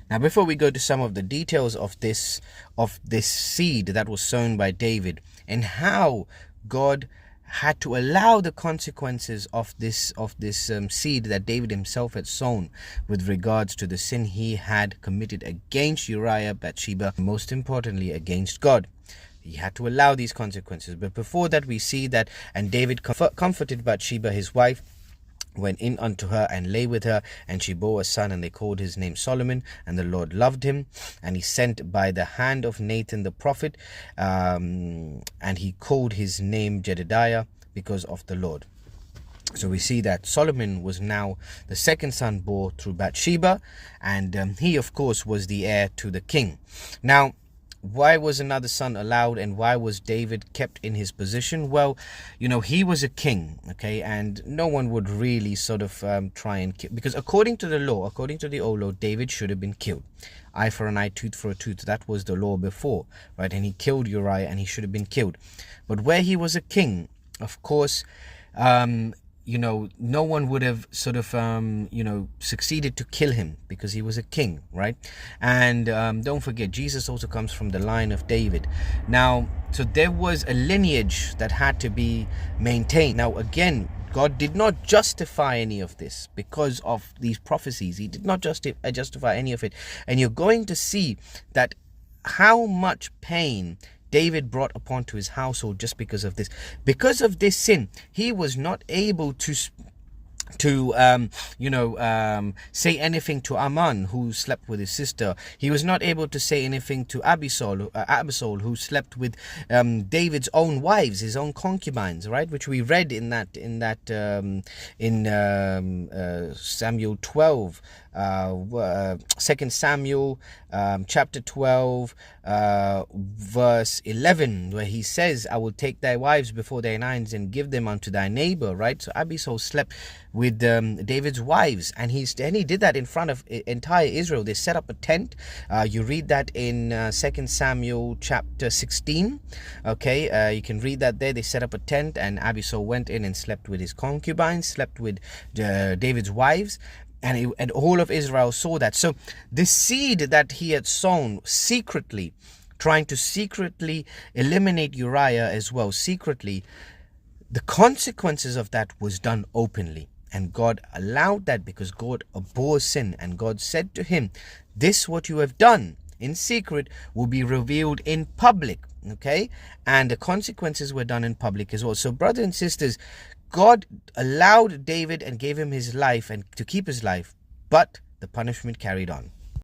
Now, before we go to some of the details of this seed that was sown by David, and how God had to allow the consequences of this seed that David himself had sown with regards to the sin he had committed against Uriah, Bathsheba, most importantly against God. He had to allow these consequences. But before that, we see that, and David comforted Bathsheba, his wife, went in unto her and lay with her, and she bore a son, and they called his name Solomon. And the Lord loved him, and he sent by the hand of Nathan the prophet, and he called his name Jedediah, because of the Lord. So we see that Solomon was now the second son born through Bathsheba, and he of course was the heir to the king. Now, why was another son allowed, and why was David kept in his position? Well, he was a king, okay, and no one would really sort of try and kill, because according to the law, according to the old law, David should have been killed. Eye for an eye, tooth for a tooth. That was the law before, right? And he killed Uriah, and he should have been killed. But where he was a king, of course, no one would have sort of, succeeded to kill him, because he was a king, right? And don't forget, Jesus also comes from the line of David. Now, so there was a lineage that had to be maintained. Now, again, God did not justify any of this because of these prophecies. He did not justify any of it. And you're going to see that how much pain David brought upon to his household just because of this. Because of this sin, he was not able to say anything to Amnon, who slept with his sister. He was not able to say anything to Abisol, who slept with David's own wives, his own concubines, right? Which we read in Samuel 12, 2 Samuel chapter 12, verse 11, where he says, I will take thy wives before thine eyes and give them unto thy neighbor, right? So Abisol slept with David's wives, and he did that in front of entire Israel. They set up a tent. You read that in 2 Samuel chapter 16. Okay, you can read that there. They set up a tent, and Abisol went in and slept with his concubines, slept with David's wives. And all of Israel saw that. So the seed that he had sown secretly, trying to secretly eliminate Uriah as well, secretly, the consequences of that was done openly. And God allowed that because God abhors sin. And God said to him, this what you have done in secret will be revealed in public. Okay? And the consequences were done in public as well. So brothers and sisters, God allowed David and gave him his life and to keep his life, but the punishment carried on.